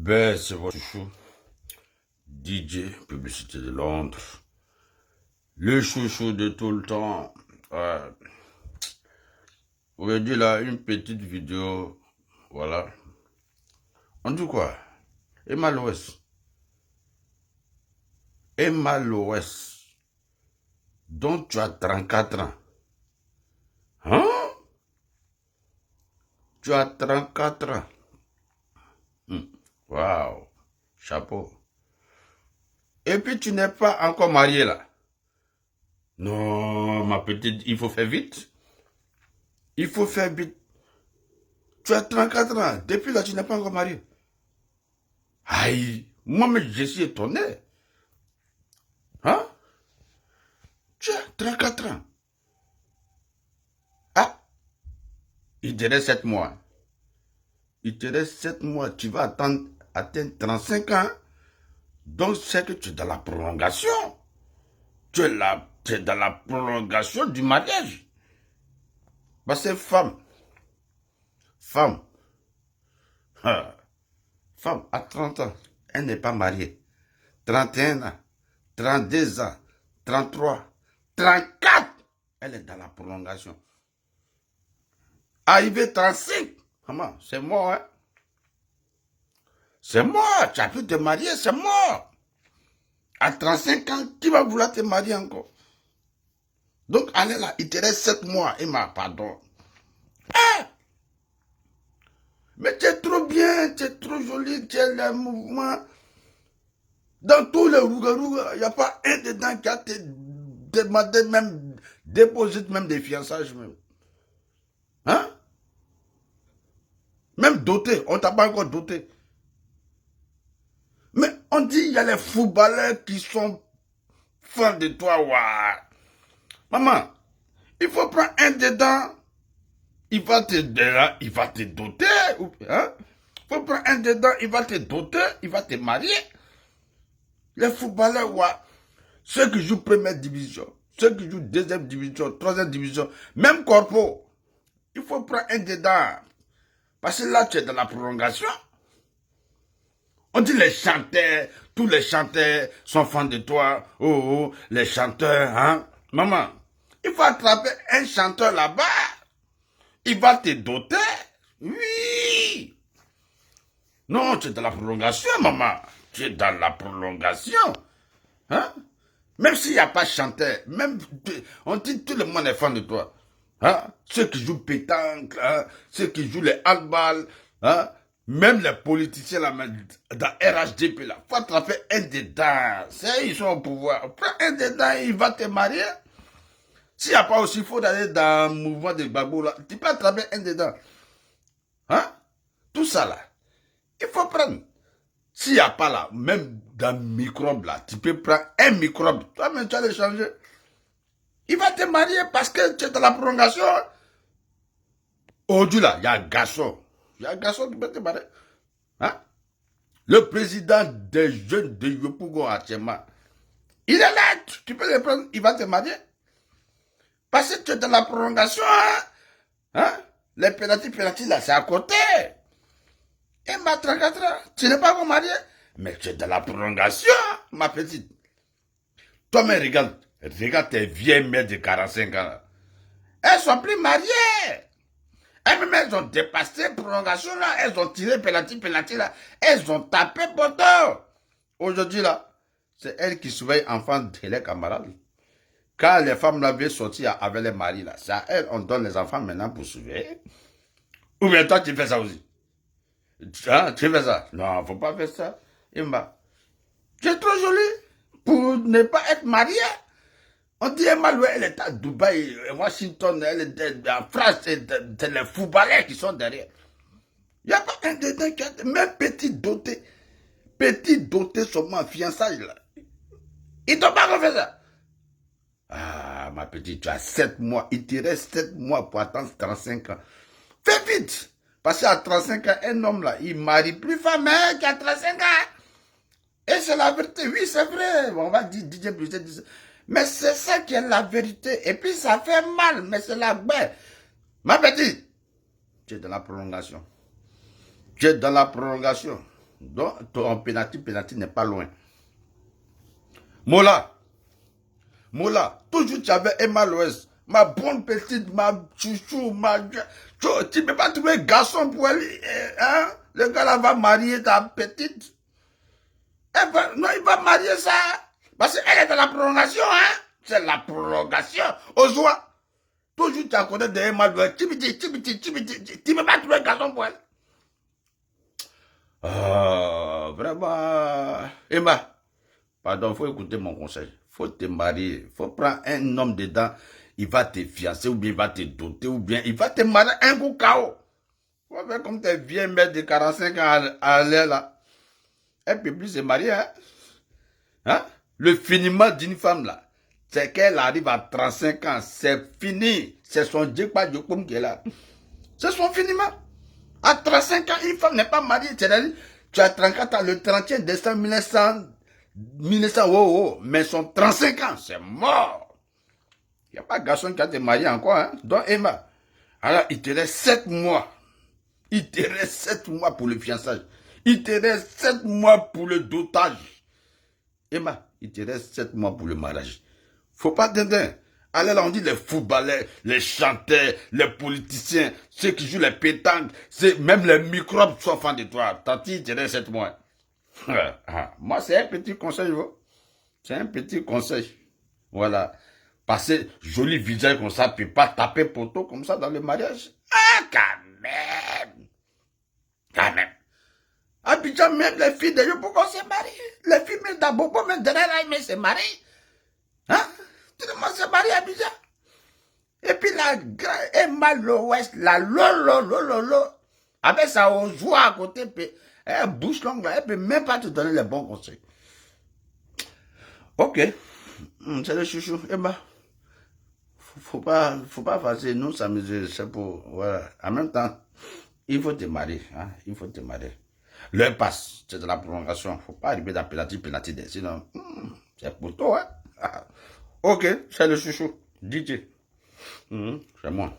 Ben, c'est votre chouchou, DJ, publicité de Londres. Le chouchou de tout le temps. Aujourd'hui, là, une petite vidéo. Voilà. On dit quoi? Emma Loès. Emma Loès. Dont tu as 34 ans. Hein? Tu as 34 ans. Waouh. Chapeau. Et puis, tu n'es pas encore marié, là. Non, ma petite, il faut faire vite. Il faut faire vite. Tu as 34 ans. Depuis là, tu n'es pas encore marié. Aïe, moi-même, je suis étonné. Hein? Tu as 34 ans. Ah, il te reste 7 mois. Il te reste 7 mois. Tu vas atteindre 35 ans. Donc, c'est que tu es dans la prolongation. Tu es dans la prolongation du mariage. Parce que femme, ah, femme à 30 ans, elle n'est pas mariée. 31 ans, 32 ans, 33, 34, elle est dans la prolongation. Arrivé 35, maman, c'est mort, hein? C'est mort, tu as pu te marier, c'est mort. À 35 ans, qui va vouloir te marier encore? Donc, allez là, il te reste 7 mois, Emma, pardon. Ah! Mais tu es trop bien, tu es trop jolie, tu as les mouvements. Dans tous les rouga, il n'y a pas un dedans qui a te demandé même, déposé même des fiançailles même. Hein? Même doté, on t'a pas encore doté. Mais on dit il y a les footballeurs qui sont fans de toi. Ouah. Maman, il faut prendre un dedans, il va te doter. Hein? Il faut prendre un dedans, il va te doter, il va te marier. Les footballeurs, ouah, ceux qui jouent première division, ceux qui jouent deuxième division, troisième division, même corpo, il faut prendre un dedans. Parce que là, tu es dans la prolongation. On dit les chanteurs, tous les chanteurs sont fans de toi. Oh, les chanteurs, hein. Maman, il faut attraper un chanteur là-bas. Il va te doter. Oui. Non, tu es dans la prolongation, maman. Tu es dans la prolongation. Hein? Même s'il n'y a pas de chanteur, même, on dit tout le monde est fan de toi. Hein? Ceux qui jouent pétanque, hein? Ceux qui jouent les handball, hein? Même les politiciens là, dans RHDP là, faut attraper un dedans. Ils sont au pouvoir. Prends un dedans, il va te marier. S'il n'y a pas aussi, il faut aller dans le mouvement de Gbagbo là. Tu peux attraper un dedans. Hein? Tout ça là. Il faut prendre. S'il n'y a pas là, même dans le microbe là, tu peux prendre un microbe. Toi-même, tu vas le changer. Il va te marier parce que tu es dans la prolongation. Aujourd'hui là, il y a un garçon. Il y a un garçon qui peut te marier. Hein? Le président des jeunes de Yopougon actuellement. Il est là, tu peux le prendre, il va te marier. Parce que tu es dans la prolongation. Hein? Les pénalty là, c'est à côté. Et ma 34 ans, tu n'es pas encore marié. Mais tu es dans la prolongation, ma petite. Toi-même, regarde tes vieilles mères de 45 ans. Elles sont plus mariées. Elles ont dépassé prolongation là. Elles ont tiré penalty là. Elles ont tapé poteau. Aujourd'hui là, c'est elles qui surveillent enfants de leurs camarades. Quand les femmes là viennent sortir avec les maris là, c'est à elles on donne les enfants maintenant pour surveiller. Ou bien toi tu fais ça aussi. Hein, tu fais ça? Non, faut pas faire ça. Emma, tu es trop jolie pour ne pas être mariée. On dit Emma, elle est à Dubaï, Washington, elle est en France, c'est les footballeurs qui sont derrière. Il n'y a pas un dedans qui a même petit doté seulement fiançailles là. Ils ne t'ont pas refait ça. Ah, ma petite, tu as 7 mois, il te reste 7 mois pour attendre 35 ans. Fais vite. Parce qu'à 35 ans, un homme là, il ne marie plus femme qui a 35 ans. Et c'est la vérité, oui, c'est vrai. On va dire DJ Brigitte, mais c'est ça qui est la vérité. Et puis ça fait mal, mais c'est la vraie. Ma petite, tu es dans la prolongation. Tu es dans la prolongation. Donc, ton penalty n'est pas loin. Mola, toujours tu avais Emma Loès, ma bonne petite, ma chouchou, tu ne peux pas trouver un garçon pour elle, hein? Le gars là va marier ta petite. Non, il va marier ça. Parce qu'elle est dans la prolongation, hein? C'est la prolongation. Ozwa, toujours tu as connu de Emma Loès, tu ne peux pas trouver un garçon pour elle. Vraiment, Emma. Pardon, il faut écouter mon conseil. Il faut te marier. Il faut prendre un homme dedans. Il va te fiancer, ou bien il va te doter, ou bien il va te marier un coup KO. Il faut faire comme tes vieilles mères de 45 ans à l'air là. Elle ne peut plus se marier. Hein? Le finiment d'une femme là, c'est qu'elle arrive à 35 ans. C'est fini. C'est son Djekpa Djokoum qui est là. C'est son finiment. À 35 ans, une femme n'est pas mariée. C'est-à-dire, tu as 34 ans, le 31 décembre 1900, mais son 35 ans, c'est mort. Il n'y a pas de garçon qui a été marié encore, hein. Donc, Emma, alors, il te reste 7 mois. Il te reste 7 mois pour le fiançage. Il te reste 7 mois pour le dotage. Emma, il te reste 7 mois pour le mariage. Faut pas t'aider. Alors là, on dit les footballeurs, les chanteurs, les politiciens, ceux qui jouent les pétanques, même les microbes sont fans de toi. Tanti, il te reste 7 mois. Moi, c'est un petit conseil, c'est un petit conseil. Voilà. Passer joli visage comme ça, puis pas taper poteau comme ça dans le mariage. Ah, quand même. Quand même. Abidjan, même les filles de Yopougon se marient. Les filles même d'Abobo, même de Reraï, se marient. Hein? Tout le monde se marie à Abidjan. Et puis la Emma Loès, la lolo. Avec ça, on joue à côté, puis elle bouche longue, elle peut même pas te donner les bons conseils. Ok. C'est le chouchou. Emma. Faut pas faire nous s'amuser, c'est pour, voilà. En même temps, il faut te marier, hein. Il faut te marier. L'heure passe, c'est de la prolongation. Faut pas arriver dans penalty, sinon, c'est pour toi, hein. Ok, c'est le chouchou. DJ. C'est moi.